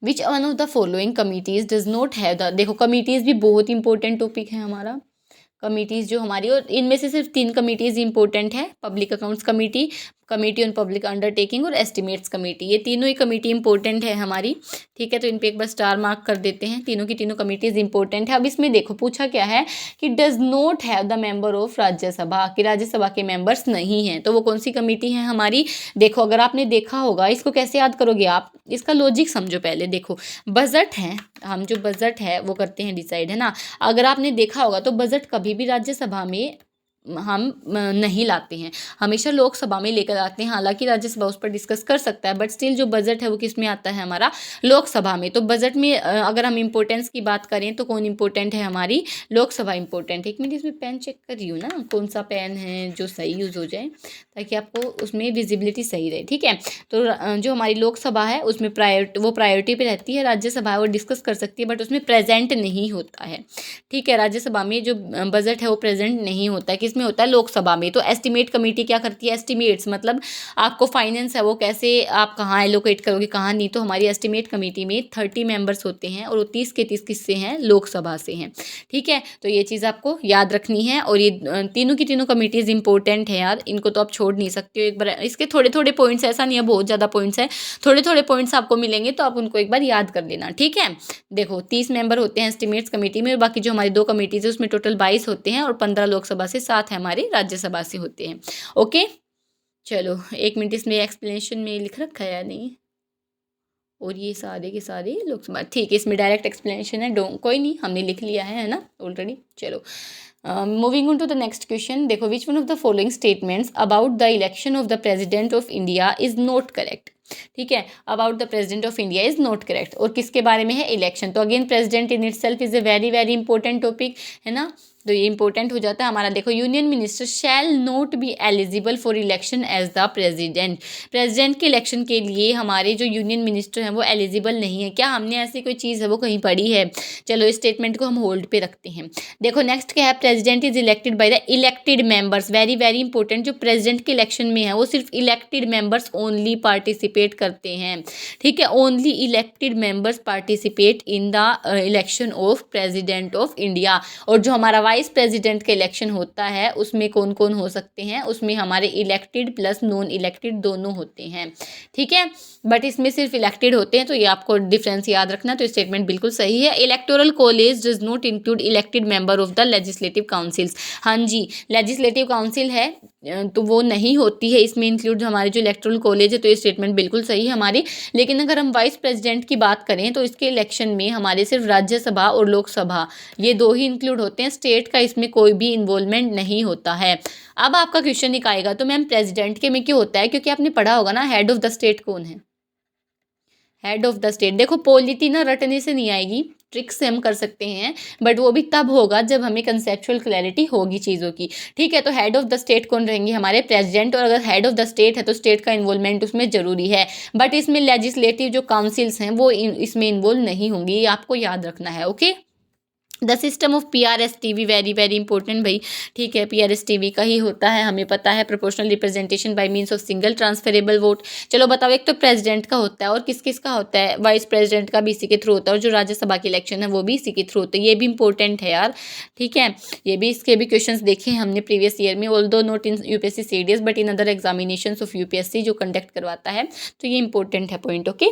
S1: विच one of the following committees does not have the, देखो कमिटीज भी बहुत इंपॉर्टेंट टॉपिक है हमारा, कमिटीज़ जो हमारी, और इनमें से सिर्फ 3 कमिटीज़ इंपॉर्टेंट है, public accounts committee, committee on public undertaking और एस्टिमेट्स कमेटी। ये तीनों ही कमेटी इंपॉर्टेंट है हमारी, ठीक है। तो इन पे एक बार स्टार मार्क कर देते हैं, तीनों की तीनों कमिटीज़ इंपॉर्टेंट है। अब इसमें देखो पूछा क्या है कि does not have the member of Rajya Sabha, कि राज्यसभा के मेंबर्स नहीं हैं, तो वो कौन सी कमेटी है हमारी। देखो अगर आपने देखा होगा, इसको कैसे याद करोगे आप, इसका लॉजिक समझो पहले। देखो बजट है, हम जो बजट है वो करते हैं डिसाइड, है ना। अगर आपने देखा होगा तो बजट कभी भी राज्यसभा में हम नहीं लाते हैं, हमेशा लोकसभा में लेकर आते हैं। हालांकि राज्यसभा उस पर डिस्कस कर सकता है, बट स्टिल जो बजट है वो किस में आता है, हमारा लोकसभा में। तो बजट में अगर हम इम्पोर्टेंस की बात करें तो कौन इंपॉर्टेंट है, हमारी लोकसभा इंपॉर्टेंट है। एक मिनट इसमें पेन चेक कर रही हूँ ना, कौन सा पेन है जो सही यूज़ हो जाए, ताकि आपको उसमें विजिबिलिटी सही रहे, ठीक है। तो जो हमारी लोकसभा है उसमें प्रायोरिटी पे रहती है, राज्यसभा वो डिस्कस कर सकती है बट उसमें प्रेजेंट नहीं होता है, ठीक है। राज्यसभा में जो बजट है वो प्रेजेंट नहीं होता है, किसमें होता है, लोकसभा में। तो एस्टिमेट कमेटी क्या करती है, एस्टिमेट्स मतलब आपको फाइनेंस है वो कैसे आप कहाँ एलोकेट करोगे कहाँ नहीं। तो हमारी एस्टिमेट कमेटी में 30 मेंबर्स होते हैं और वो 30 के 30 किससे हैं, लोकसभा से हैं, ठीक है। तो ये चीज़ आपको याद रखनी है। और ये तीनों की तीनों कमेटीज़ इंपॉर्टेंट है यार, इनको तो आप छोड़ नहीं सकते हो। एक बार इसके थोड़े थोड़े पॉइंट्स, ऐसा नहीं है बहुत ज़्यादा पॉइंट्स है, थोड़े थोड़े पॉइंट्स आपको मिलेंगे तो आप उनको एक बार याद कर लेना, ठीक है। देखो 30 मेंबर होते हैं एस्टिमेट्स कमेटी में, और बाकी जो हमारी 2 कमेटीज है उसमें टोटल 22 होते हैं, और 15 लोकसभा से 7 है हमारे राज्यसभा से होते हैं। ओके चलो एक मिनट, इसमें एक्सप्लेनेशन में लिख रखा है या नहीं, और ये सारे के सारे लोकसभा, ठीक है। इसमें डायरेक्ट एक्सप्लेनेशन है, कोई नहीं, हमने लिख लिया है ना ऑलरेडी। चलो moving on to the next question. देखो which one of the following statements about the election of the president of India is not correct, ठीक है। About the president of India is not correct, और किसके बारे में है, इलेक्शन। तो again president in itself is a very very important topic, है ना। तो ये इंपॉर्टेंट हो जाता है हमारा। देखो union minister shall not be eligible for election as the president. President के इलेक्शन के लिए हमारे जो यूनियन मिनिस्टर हैं वो एलिजिबल नहीं है। क्या हमने ऐसी कोई चीज़ है वो कहीं पढ़ी है? चलो इस स्टेटमेंट को हम होल्ड पे रखते हैं। देखो नेक्स्ट क्या है, president is elected by the elected members. Very very important, जो प्रेसिडेंट के इलेक्शन में है वो सिर्फ इलेक्टेड मेंबर्स ओनली पार्टिसिपेट करते हैं, ठीक है। Only elected members participate in the election of president of India. और जो हमारा वाइस प्रेसिडेंट का इलेक्शन होता है उसमें कौन कौन हो सकते हैं, उसमें हमारे इलेक्टेड प्लस नॉन इलेक्टेड दोनों होते हैं, ठीक है। बट इसमें सिर्फ इलेक्टेड होते हैं, तो ये आपको डिफरेंस याद रखना। तो स्टेटमेंट बिल्कुल सही है। Electoral college does not include elected member of the legislative councils. हाँ जी, लेजिस्लेटिव काउंसिल है तो वो नहीं होती है इसमें इंक्लूड, हमारे जो इलेक्टोरल कॉलेज है। तो ये स्टेटमेंट बिल्कुल सही है हमारी। लेकिन अगर हम वाइस प्रेसिडेंट की बात करें तो इसके इलेक्शन में हमारे सिर्फ राज्यसभा और लोकसभा ये 2 ही इंक्लूड होते हैं, स्टेट का इसमें कोई भी इन्वॉल्वमेंट नहीं होता है। अब आपका क्वेश्चन एक आएगा, तो मैम प्रेसिडेंट के में क्यों होता है? क्योंकि आपने पढ़ा होगा ना, हेड ऑफ द स्टेट कौन है? Head of the state. देखो पॉलिटी ना रटने से नहीं आएगी, ट्रिक से हम कर सकते हैं, बट वो भी तब होगा जब हमें कंसेप्चुअल क्लैरिटी होगी चीज़ों की, ठीक है। तो हेड ऑफ द स्टेट कौन रहेंगे? हमारे प्रेसिडेंट। और अगर हेड ऑफ द स्टेट है तो स्टेट का इन्वॉल्वमेंट उसमें जरूरी है, बट इसमें लेजिस्लेटिव जो काउंसिल्स हैं वो इसमें इन्वॉल्व नहीं होंगी, ये आपको याद रखना है, okay. The system of PRS-TV very very important भाई, ठीक है। PRS-TV का ही होता है, हमें पता है, proportional representation by means of single transferable vote. चलो बताओ, एक तो प्रेसिडेंट का होता है और किस किस का होता है, वाइस प्रेसिडेंट का भी इसी के थ्रू होता है, और जो राज्यसभा की इलेक्शन है वो भी इसी के थ्रू होता है। ये भी इंपॉर्टेंट है यार, ठीक है। ये भी, इसके भी क्वेश्चन देखे हमने प्रीवियस ईयर में, although not in UPSC CDS but in other examination of UPSC जो कंडक्ट करवाता है। तो ये इंपॉर्टेंट है पॉइंट, ओके।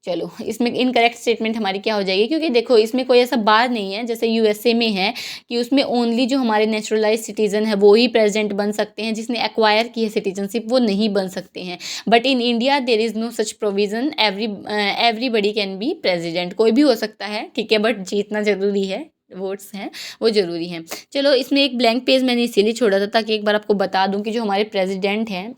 S1: चलो इसमें इनकरेक्ट स्टेटमेंट हमारी क्या हो जाएगी, क्योंकि देखो इसमें कोई ऐसा बार नहीं है जैसे USA में है कि उसमें ओनली जो हमारे नेचुरलाइज सिटीजन है वो ही प्रेसिडेंट बन सकते हैं, जिसने एक्वायर की है सिटीजनशिप वो नहीं बन सकते हैं। But in India there is no such provision, everybody can be president, कोई भी हो सकता है, ठीक है। बट जीतना जरूरी है, वोट्स हैं वो ज़रूरी हैं। चलो इसमें एक ब्लैंक पेज मैंने इसीलिए छोड़ा था ताकि एक बार आपको बता दूं कि जो हमारे प्रेसिडेंट हैं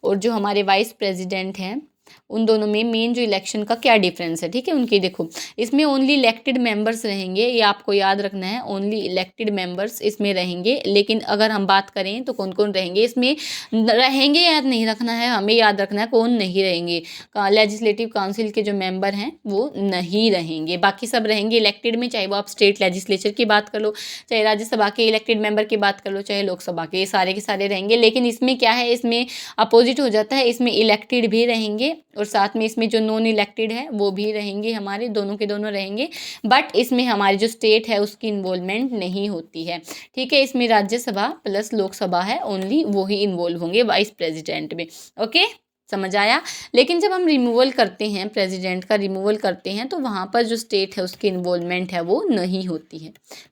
S1: और जो हमारे वाइस प्रेसिडेंट हैं उन दोनों में मेन जो इलेक्शन का क्या डिफरेंस है, ठीक है। उनकी देखो इसमें ओनली इलेक्टेड मेंबर्स रहेंगे, ये आपको याद रखना है, ओनली इलेक्टेड मेंबर्स इसमें रहेंगे। लेकिन अगर हम बात करें तो कौन कौन रहेंगे इसमें, रहेंगे याद नहीं रखना है, हमें याद रखना है कौन नहीं रहेंगे। लेजिस्लेटिव काउंसिल के जो मेंबर हैं वो नहीं रहेंगे, बाकी सब रहेंगे इलेक्टेड में, चाहे वो आप स्टेट लेजिस्लेचर की बात कर लो, चाहे राज्यसभा के इलेक्टेड मेंबर की बात कर लो, चाहे लोकसभा के सारे रहेंगे। लेकिन इसमें क्या है, इसमें अपोजिट हो जाता है, इसमें इलेक्टेड भी रहेंगे और साथ में इसमें जो नॉन इलेक्टेड है वो भी रहेंगे, हमारे दोनों के दोनों रहेंगे। बट इसमें हमारी जो स्टेट है उसकी इन्वॉल्वमेंट नहीं होती है, ठीक है। इसमें राज्यसभा प्लस लोकसभा है, ओनली वो ही इन्वॉल्व होंगे वाइस प्रेसिडेंट में, ओके समझ आया। लेकिन जब हम रिमूवल करते हैं, प्रेसिडेंट का रिमूवल करते हैं, तो वहाँ पर जो स्टेट है उसकी इन्वॉल्वमेंट है वो नहीं होती है,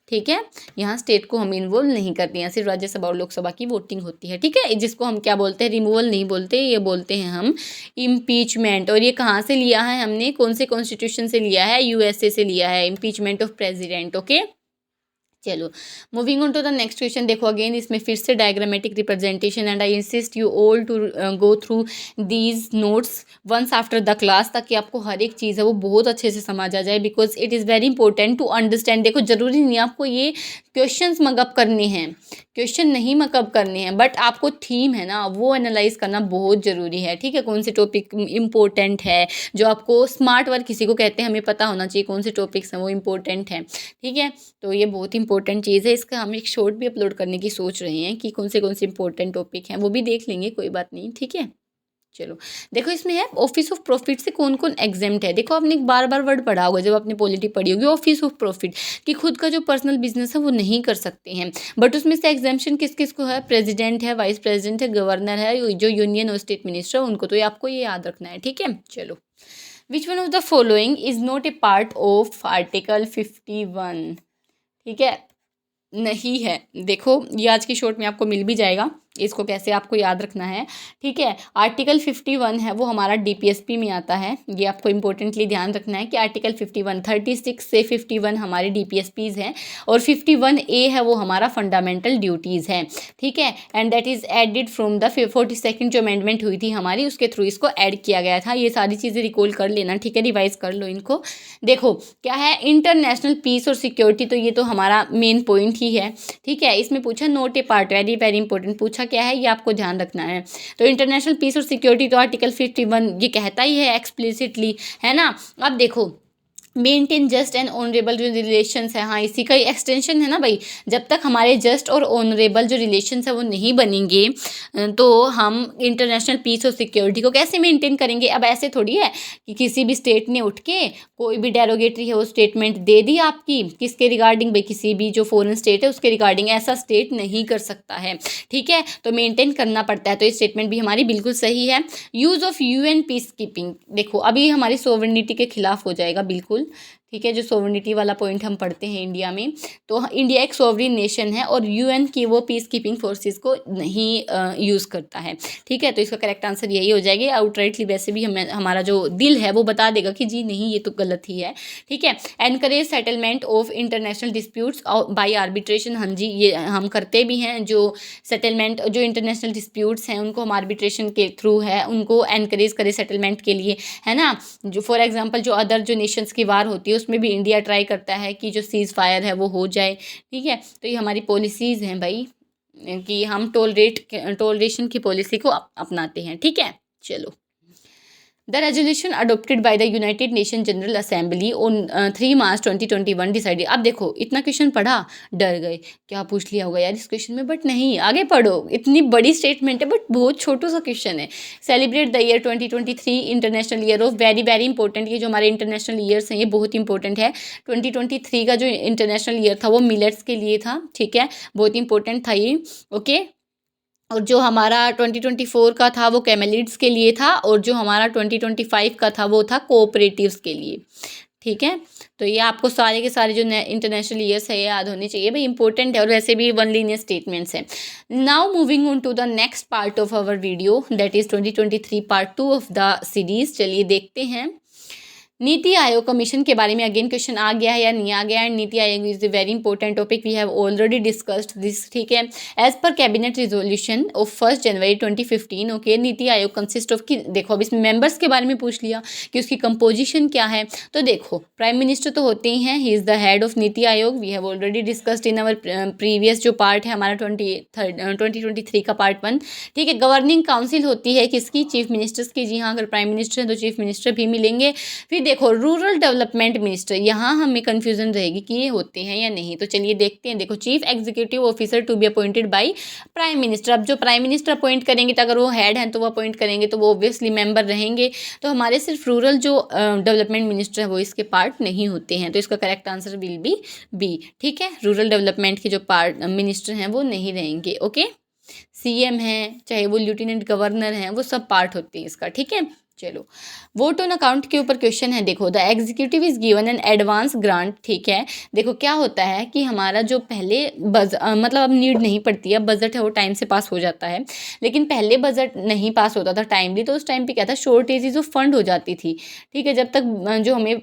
S1: ठीक है। यहाँ स्टेट को हम इन्वॉल्व नहीं करते हैं, सिर्फ राज्यसभा और लोकसभा की वोटिंग होती है, ठीक है। जिसको हम क्या बोलते हैं, रिमूवल नहीं बोलते, ये बोलते हैं हम इम्पीचमेंट। और ये कहाँ से लिया है हमने, कौन से कॉन्स्टिट्यूशन से लिया है, USA से लिया है, इम्पीचमेंट ऑफ प्रेसिडेंट, ओके। चलो moving on to the next question. देखो अगेन इसमें फिर से diagrammatic representation and I insist you all to go through these notes once after the class, ताकि आपको हर एक चीज़ है वो बहुत अच्छे से समझ आ जाए, because it is very important to understand. देखो जरूरी नहीं आपको ये क्वेश्चंस मगअप करने हैं, क्वेश्चन नहीं मगअप करने हैं, बट आपको थीम है ना वो एनालाइज करना बहुत ज़रूरी है। ठीक है, कौन से टॉपिक इंपॉर्टेंट है, जो आपको स्मार्ट वर्क किसी को कहते हैं, हमें पता होना चाहिए कौन से टॉपिक्स हैं वो इंपॉर्टेंट हैं। ठीक है, तो ये बहुत इंपॉर्टेंट चीज़ है। इसका हम एक शॉर्ट भी अपलोड करने की सोच रहे हैं कि कौन से इंपॉर्टेंट टॉपिक हैं, वो भी देख लेंगे, कोई बात नहीं। ठीक है, चलो देखो इसमें है ऑफिस ऑफ प्रॉफिट से कौन कौन एग्जेम्प्ट है। देखो आपने बार बार वर्ड पढ़ा होगा जब आपने पॉलिटी पढ़ी होगी, ऑफिस ऑफ प्रॉफिट, कि खुद का जो पर्सनल बिजनेस है वो नहीं कर सकते हैं, बट उसमें से एग्जेम्पशन किस किस को है, प्रेसिडेंट है, वाइस प्रेसिडेंट है, गवर्नर है, जो यूनियन और स्टेट मिनिस्टर, उनको तो ये आपको ये याद रखना है। ठीक है, चलो विच one of the following is not a part of article 51। ठीक है, नहीं है। देखो ये आज की शॉर्ट में आपको मिल भी जाएगा, इसको कैसे आपको याद रखना है। ठीक है, आर्टिकल 51 है वो हमारा डीपीएसपी में आता है, ये आपको इंपॉर्टेंटली ध्यान रखना है कि आर्टिकल 51 36 से 51 हमारे डीपीएसपीज हैं, और 51A है वो हमारा फंडामेंटल ड्यूटीज़ है। ठीक है, and that is added from the 42nd जो अमेंडमेंट हुई थी हमारी, उसके थ्रू इसको ऐड किया गया था। ये सारी चीज़ें रिकॉल कर लेना, ठीक है, रिवाइज कर लो इनको। देखो क्या है, इंटरनेशनल पीस और सिक्योरिटी, तो ये तो हमारा मेन पॉइंट ही है। ठीक है, इसमें पूछा नोट ए पार्ट, वेरी वेरी इंपॉर्टेंट पूछा क्या है, ये आपको ध्यान रखना है। तो इंटरनेशनल पीस और सिक्योरिटी तो आर्टिकल 51 ये कहता ही है एक्सप्लिसिटली, है ना। अब देखो मेंटेन जस्ट एंड ऑनरेबल जो रिलेशंस है, हाँ इसी का ही एक्सटेंशन है ना भाई। जब तक हमारे जस्ट और ऑनरेबल जो रिलेशंस है वो नहीं बनेंगे तो हम इंटरनेशनल पीस और सिक्योरिटी को कैसे मेंटेन करेंगे। अब ऐसे थोड़ी है कि किसी भी स्टेट ने उठ के कोई भी डेरोगेटरी है वो स्टेटमेंट दे दी आपकी किसके रिगार्डिंग, भाई किसी भी जो फॉरेन स्टेट है उसके रिगार्डिंग, ऐसा स्टेट नहीं कर सकता है। ठीक है, तो मेंटेन करना पड़ता है, तो ये स्टेटमेंट भी हमारी बिल्कुल सही है। Use of UN peace keeping, देखो अभी हमारी सोवरेनिटी के खिलाफ हो जाएगा बिल्कुल। ठीक है, जो सोवरेनिटी वाला पॉइंट हम पढ़ते हैं इंडिया में, तो इंडिया एक सोवरेन नेशन है और यूएन की वो पीस कीपिंग फोर्सेस को नहीं यूज़ करता है। ठीक है, तो इसका करेक्ट आंसर यही हो जाएगी। आउटराइटली वैसे भी हमें हमारा जो दिल है वो बता देगा कि जी नहीं ये तो गलत ही है। ठीक है, encourage settlement of international disputes by arbitration, हाँ जी ये हम करते भी हैं। जो सेटलमेंट जो इंटरनेशनल डिस्प्यूट्स हैं उनको हम आर्बिट्रेशन के थ्रू है उनको एनकरेज करें सेटलमेंट के लिए, है ना। जो फॉर एग्जांपल जो अदर जो नेशंस की वार होती है उसमें भी इंडिया ट्राई करता है कि जो सीज़ फायर है वो हो जाए। ठीक है, तो ये हमारी पॉलिसीज़ हैं भाई कि हम टोलरेशन की पॉलिसी को अपनाते हैं। ठीक है, चलो the resolution adopted by the United nation general assembly on 3 March 2021 decided. अब देखो इतना क्वेश्चन पढ़ा डर गए क्या पूछ लिया होगा यार इस क्वेश्चन में, बट नहीं आगे पढ़ो, इतनी बड़ी स्टेटमेंट है बट बहुत छोटू सा क्वेश्चन है। Celebrate the year 2023 international year of, very very important, ये जो हमारे इंटरनेशनल ईयर्स हैं ये बहुत इंपॉर्टेंट है। 2023 का जो इंटरनेशनल ईयर था वो मिलेट्स के लिए था। ठीक है, बहुत इंपॉर्टेंट था ये। ओके, और जो हमारा 2024 का था वो कैमेलिड्स के लिए था, और जो हमारा 2025 का था वो था कोऑपरेटिव्स के लिए। ठीक है, तो ये आपको सारे के सारे जो इंटरनेशनल ईयर्स है ये याद होने चाहिए भाई, इंपॉर्टेंट है और वैसे भी वन लीनियर स्टेटमेंट्स हैं। Now moving on to the next part of our video that is 2023 part 2 of the series. चलिए देखते हैं नीति आयोग कमीशन के बारे में। अगेन क्वेश्चन आ गया है या नहीं आ गया है। Niti Aayog is the very important topic, we have already discussed this. ठीक है, as per cabinet resolution of 1 जनवरी 2015। ओके, नीति आयोग कंसिस्ट ऑफ की, देखो अब इसमें मेंबर्स के बारे में पूछ लिया कि उसकी कंपोजिशन क्या है। तो देखो प्राइम मिनिस्टर तो होते ही हैं, he is the head of Niti Aayog, we have already discussed in our previous जो पार्ट है हमारा 2023 का पार्ट 1। ठीक है, गवर्निंग काउंसिल होती है किसकी, चीफ मिनिस्टर्स की। जी हाँ, अगर प्राइम मिनिस्टर है तो चीफ मिनिस्टर भी मिलेंगे। फिर देखो रूरल डेवलपमेंट मिनिस्टर, यहाँ हमें कंफ्यूजन रहेगी कि ये होते हैं या नहीं, तो चलिए देखते हैं। देखो chief executive officer to be appointed by prime minister. अब जो प्राइम मिनिस्टर अपॉइंट करेंगे तो अगर वो हेड हैं तो वो अपॉइंट करेंगे तो वो ऑब्वियसली मेंबर रहेंगे। तो हमारे सिर्फ रूरल जो डेवलपमेंट मिनिस्टर है वो इसके पार्ट नहीं होते हैं, तो इसका correct answer will be B. ठीक है, रूरल डेवलपमेंट के जो पार्ट मिनिस्टर हैं वो नहीं रहेंगे। ओके, सीएम है चाहे वो लेफ्टिनेंट गवर्नर हैं वो सब पार्ट होते हैं इसका। ठीक है, चलो वोट ऑन अकाउंट के ऊपर क्वेश्चन है। देखो the executive is given an advance grant. ठीक है, देखो क्या होता है कि हमारा जो पहले मतलब अब नीड नहीं पड़ती है, अब बजट है वो टाइम से पास हो जाता है, लेकिन पहले बजट नहीं पास होता था टाइमली, तो उस टाइम पे क्या था शॉर्टेजेस ऑफ फंड हो जाती थी। ठीक है, जब तक जो हमें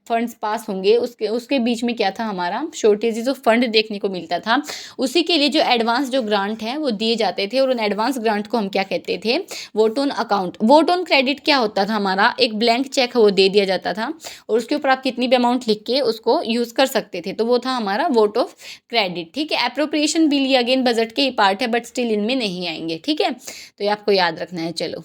S1: फंड्स पास होंगे उसके उसके बीच में क्या था, हमारा शॉर्टेजेस ऑफ फंड देखने को मिलता था। उसी के लिए जो एडवांस जो ग्रांट है वो दिए जाते थे, और उन एडवांस ग्रांट को हम क्या कहते थे, vote on account. Vote on credit क्या होता था, हमारा एक ब्लैंक चेक वो दे दिया जाता था, और उसके ऊपर आप कितनी भी अमाउंट लिख के उसको यूज़ कर सकते थे, तो वो था हमारा वोट ऑफ क्रेडिट। ठीक है, अप्रोप्रिएशन बिल ये अगेन बजट के ही पार्ट है, बट स्टिल इनमें नहीं आएंगे। ठीक है, तो ये आपको याद रखना है। चलो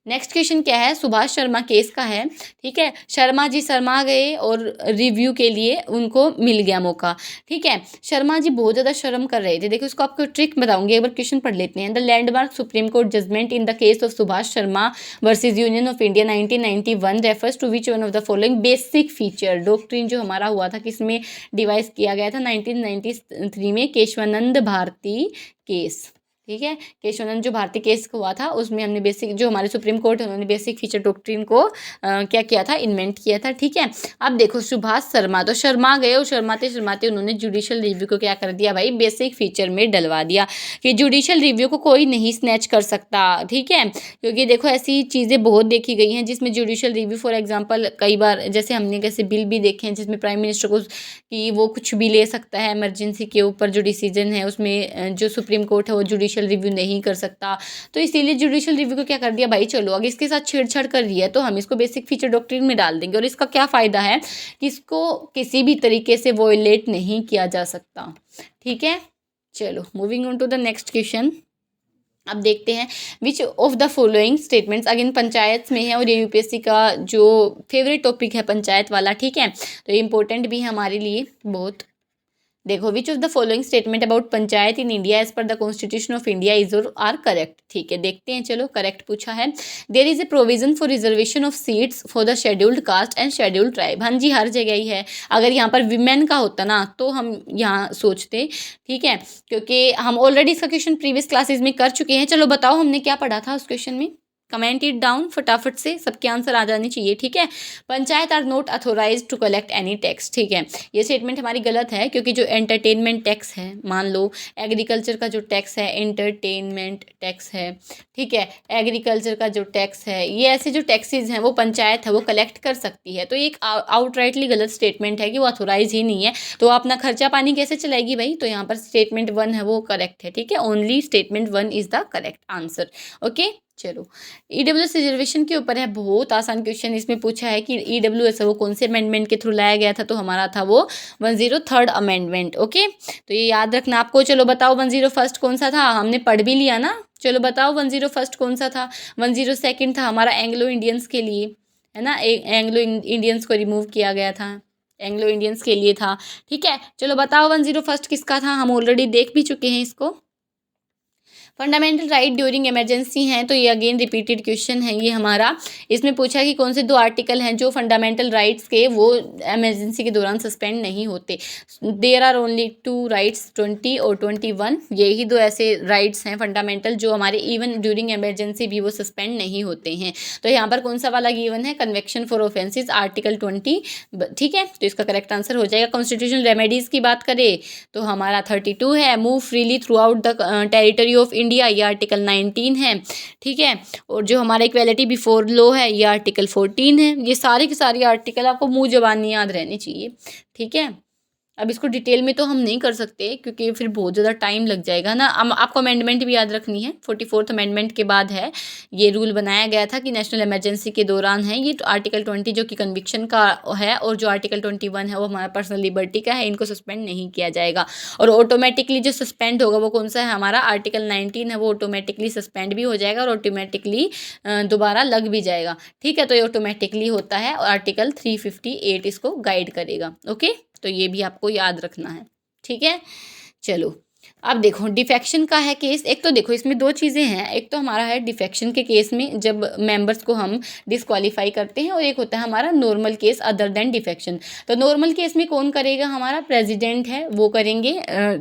S1: नेक्स्ट क्वेश्चन क्या है, सुभाष शर्मा केस का है। ठीक है, शर्मा जी शर्मा गए और रिव्यू के लिए उनको मिल गया मौका। ठीक है, शर्मा जी बहुत ज़्यादा शर्म कर रहे थे। देखो इसको आपको ट्रिक बताऊंगी, एक बार क्वेश्चन पढ़ लेते हैं। The landmark supreme court judgment in the case of Subhash Sharma versus union of India 1991 refers to which one of the following basic feature. Doctrine जो हमारा हुआ था किसमें डिवाइस किया गया था, 1993 में, केशवानंद भारती केस। ठीक है, केशवानंद जो भारती केस हुआ था उसमें हमने बेसिक, जो हमारे सुप्रीम कोर्ट है उन्होंने बेसिक फीचर डॉक्ट्रिन को क्या किया था, इन्वेंट किया था। ठीक है, अब देखो सुभाष शर्मा तो शर्मा गए, और शर्माते शर्माते उन्होंने जुडिशियल रिव्यू को क्या कर दिया भाई, बेसिक फीचर में डलवा दिया कि जुडिशियल रिव्यू को कोई नहीं स्नैच कर सकता। ठीक है, क्योंकि देखो ऐसी चीज़ें बहुत देखी गई हैं जिसमें जुडिशियल रिव्यू, फॉर एग्जाम्पल कई बार जैसे हमने कैसे बिल भी देखे हैं जिसमें प्राइम मिनिस्टर को कि वो कुछ भी ले सकता है इमरजेंसी के ऊपर, जो डिसीजन है उसमें जो सुप्रीम कोर्ट है वो जुडिशियल रिव्यू नहीं कर सकता। तो इसीलिए जुडिशियल रिव्यू को क्या कर दिया भाई, चलो अगर इसके साथ छेड़छाड़ कर रही है तो हम इसको बेसिक फीचर डॉक्ट्रिन में डाल देंगे, और इसका क्या फ़ायदा है कि इसको किसी भी तरीके से वॉयलेट नहीं किया जा सकता। ठीक है, चलो moving on to the next question. अब देखते हैं which of the following statements, again panchayat में है और ये यूपीएससी का जो फेवरेट टॉपिक है पंचायत वाला। ठीक है, तो ये इंपॉर्टेंट भी है हमारे लिए बहुत। देखो which of the following statement about panchayat in India as per the constitution of India is और आर करेक्ट। ठीक है, देखते हैं, चलो करेक्ट पूछा है। There is a provision for reservation of seats for the scheduled caste and scheduled tribe. हाँ जी, हर जगह ही है। अगर यहाँ पर विमेन का होता ना तो हम यहाँ सोचते। ठीक है, क्योंकि हम ऑलरेडी इसका क्वेश्चन प्रीवियस क्लासेज में कर चुके हैं। चलो बताओ हमने क्या पढ़ा था उस क्वेश्चन में, कमेंट इट डाउन फटाफट से, सबके आंसर आ जाने चाहिए। ठीक है, panchayat are not authorise to collect any tax. ठीक है, ये स्टेटमेंट हमारी गलत है, क्योंकि जो एंटरटेनमेंट टैक्स है, मान लो एग्रीकल्चर का जो टैक्स है एंटरटेनमेंट टैक्स है। ठीक है, एग्रीकल्चर का जो टैक्स है, ये ऐसे जो टैक्सेस हैं वो पंचायत है वो कलेक्ट कर सकती है। तो ये एक आउटराइटली गलत स्टेटमेंट है कि वो अथोराइज ही नहीं है, तो अपना खर्चा पानी कैसे चलाएगी भाई। तो यहाँ पर स्टेटमेंट 1 है वो करेक्ट है। ठीक है, only statement 1 is the correct answer. Okay, चलो ईडब्ल्यूएस रिजर्वेशन के ऊपर है, बहुत आसान क्वेश्चन। इसमें पूछा है कि ईडब्ल्यूएस वो कौन से अमेंडमेंट के थ्रू लाया गया था, तो हमारा था वो 103rd अमेंडमेंट। ओके, तो ये याद रखना आपको। चलो बताओ 101st कौन सा था, हमने पढ़ भी लिया ना। चलो बताओ 101st कौन सा था। 102nd था हमारा एंग्लो इंडियंस के लिए, है ना, एंग्लो इंडियंस को रिमूव किया गया था, एंग्लो इंडियंस के लिए था। ठीक है, चलो बताओ 101st किसका था, हम ऑलरेडी देख भी चुके हैं इसको। फंडामेंटल राइट ड्यूरिंग इमरजेंसी हैं, तो ये अगेन रिपीटेड क्वेश्चन है ये हमारा। इसमें पूछा कि कौन से 2 आर्टिकल हैं जो फंडामेंटल राइट्स के वो इमरजेंसी के दौरान सस्पेंड नहीं होते। देयर आर ओनली 2 राइट्स, 20 और 21। यही 2 ऐसे राइट्स हैं फंडामेंटल जो हमारे इवन ड्यूरिंग इमरजेंसी भी वो सस्पेंड नहीं होते हैं। तो यहाँ पर कौन सा वाला गिवन है, कन्वेक्शन फॉर ऑफेंसेस आर्टिकल 20। ठीक है, तो इसका करेक्ट आंसर हो जाएगा। कॉन्स्टिट्यूशनल रेमेडीज़ की बात करें तो हमारा 32 है। Move freely through out the territory of India, ये आर्टिकल 19 है। ठीक है, और जो हमारा इक्वेलिटी बिफोर लॉ है ये आर्टिकल 14 है। ये सारी की सारी आर्टिकल आपको मुंह ज़बानी याद रहनी चाहिए। ठीक है, अब इसको डिटेल में तो हम नहीं कर सकते क्योंकि फिर बहुत ज़्यादा टाइम लग जाएगा ना। आपको अमेंडमेंट भी याद रखनी है, 44th अमेंडमेंट के बाद है ये रूल बनाया गया था कि नेशनल इमरजेंसी के दौरान है ये। आर्टिकल 20 जो कि कन्विक्शन का है, और जो आर्टिकल 21 है वो हमारा पर्सनल लिबर्टी का है, इनको सस्पेंड नहीं किया जाएगा। और ऑटोमेटिकली जो सस्पेंड होगा वो कौन सा है, हमारा आर्टिकल 19 है, वो ऑटोमेटिकली सस्पेंड भी हो जाएगा और ऑटोमेटिकली दोबारा लग भी जाएगा। ठीक है, तो ये ऑटोमेटिकली होता है और आर्टिकल 358 इसको गाइड करेगा। ओके, तो ये भी आपको याद रखना है। ठीक है, चलो अब देखो डिफेक्शन का है केस। एक तो देखो इसमें 2 चीज़ें हैं, एक तो हमारा है डिफेक्शन के केस में जब मेंबर्स को हम डिस्क्वालीफाई करते हैं, और एक होता है हमारा normal case other than defection. तो नॉर्मल केस में कौन करेगा, हमारा प्रेसिडेंट है वो करेंगे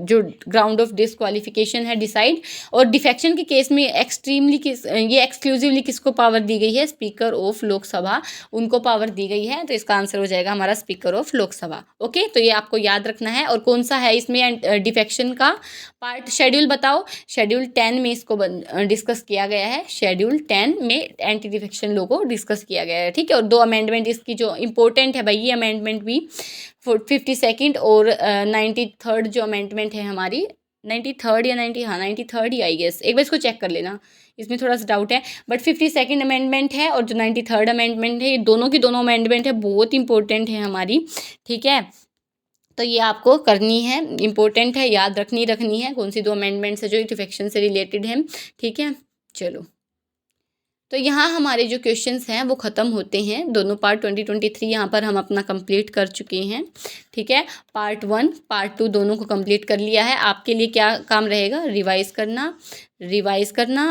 S1: जो ग्राउंड ऑफ डिस्क्वालिफिकेशन है डिसाइड। और डिफेक्शन के केस में ये एक्सक्लूसिवली किसको पावर दी गई है, स्पीकर ऑफ लोकसभा, उनको पावर दी गई है। तो इसका आंसर हो जाएगा हमारा स्पीकर ऑफ लोकसभा। ओके, तो ये आपको याद रखना है। और कौन सा है इसमें डिफेक्शन का पार्ट शेड्यूल बताओ, शेड्यूल 10 में इसको डिस्कस किया गया है, शेड्यूल 10 में एंटी डिफेक्शन लॉ को डिस्कस किया गया है, ठीक है। और 2 अमेंडमेंट इसकी जो इम्पोर्टेंट है भाई, ये अमेंडमेंट भी 52nd और 93rd जो अमेंडमेंट है हमारी, 93rd या 93rd ही आई गेस, एक बार इसको चेक कर लेना, इसमें थोड़ा सा डाउट है, बट 52nd अमेंडमेंट है और जो 93rd अमेंडमेंट है, ये दोनों की दोनों अमेंडमेंट है, बहुत इंपॉर्टेंट है हमारी, ठीक है। तो ये आपको करनी है, इंपॉर्टेंट है, याद रखनी है कौन सी 2 अमेंडमेंट्स है जो डिफेक्शन से रिलेटेड है, ठीक है। चलो, तो यहाँ हमारे जो क्वेश्चंस हैं वो ख़त्म होते हैं, दोनों पार्ट 2023 यहाँ पर हम अपना कंप्लीट कर चुके हैं, ठीक है। पार्ट 1 पार्ट 2 दोनों को कंप्लीट कर लिया है। आपके लिए क्या काम रहेगा, रिवाइज़ करना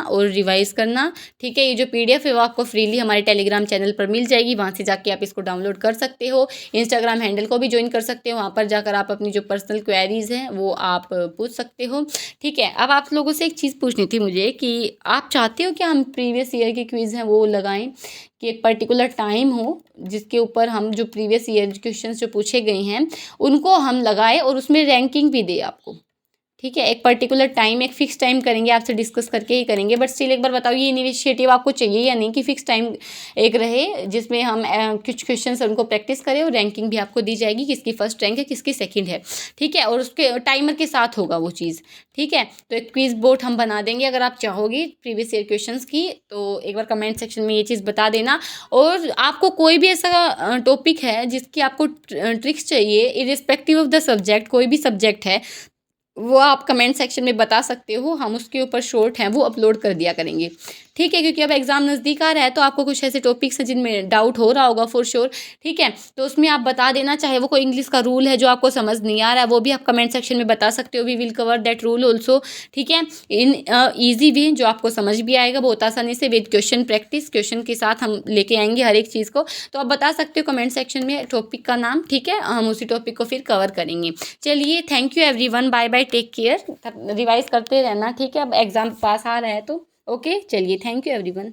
S1: और रिवाइज़ करना, ठीक है। ये जो PDF है वो आपको फ्रीली हमारे टेलीग्राम चैनल पर मिल जाएगी, वहाँ से जाके आप इसको डाउनलोड कर सकते हो। इंस्टाग्राम हैंडल को भी ज्वाइन कर सकते हो, वहाँ पर जाकर आप अपनी जो पर्सनल क्वेरीज़ हैं वो आप पूछ सकते हो, ठीक है। अब आप लोगों से एक चीज़ पूछनी थी मुझे कि आप चाहते हो कि हम प्रीवियस ईयर के क्विज़ हैं वो लगाएं, कि एक पर्टिकुलर टाइम हो जिसके ऊपर हम जो प्रीवियस ईयर क्वेश्चंस जो पूछे गए हैं उनको हम लगाएं और उसमें रैंकिंग भी दे आपको, ठीक है। एक पर्टिकुलर टाइम, एक फिक्स टाइम करेंगे, आपसे डिस्कस करके ही करेंगे, बट स्टिल एक बार बताओ ये इनिशिएटिव आपको चाहिए या नहीं, कि फिक्स टाइम एक रहे जिसमें हम कुछ क्वेश्चंस उनको प्रैक्टिस करें और रैंकिंग भी आपको दी जाएगी, किसकी फर्स्ट रैंक है किसकी सेकंड है, ठीक है। और उसके टाइमर के साथ होगा वो चीज़, ठीक है। तो एक क्विज बोर्ड हम बना देंगे, अगर आप चाहोगे प्रीवियस ईयर क्वेश्चंस की तो एक बार कमेंट सेक्शन में ये चीज़ बता देना। और आपको कोई भी ऐसा टॉपिक है जिसकी आपको ट्रिक्स चाहिए, इरिस्पेक्टिव ऑफ द सब्जेक्ट, कोई भी सब्जेक्ट है वो आप कमेंट सेक्शन में बता सकते हो, हम उसके ऊपर शॉर्ट हैं वो अपलोड कर दिया करेंगे, ठीक है। क्योंकि अब एग्ज़ाम नज़दीक आ रहा है तो आपको कुछ ऐसे टॉपिक्स हैं जिनमें डाउट हो रहा होगा फॉर श्योर, ठीक है। तो उसमें आप बता देना, चाहे वो कोई इंग्लिश का रूल है जो आपको समझ नहीं आ रहा है वो भी आप कमेंट सेक्शन में बता सकते हो, we will cover that rule also, ठीक है, इन ईजी वे जो आपको समझ भी आएगा बहुत आसानी से, विद क्वेश्चन प्रैक्टिस, क्वेश्चन के साथ हम लेके आएंगे हर एक चीज़ को। तो आप बता सकते हो कमेंट सेक्शन में टॉपिक का नाम, ठीक है, हम उसी टॉपिक को फिर कवर करेंगे। चलिए, thank you everyone, bye bye, take care, revise करते रहना, ठीक है। अब एग्ज़ाम पास आ रहा है तो ओके, चलिए, थैंक यू एवरीवन।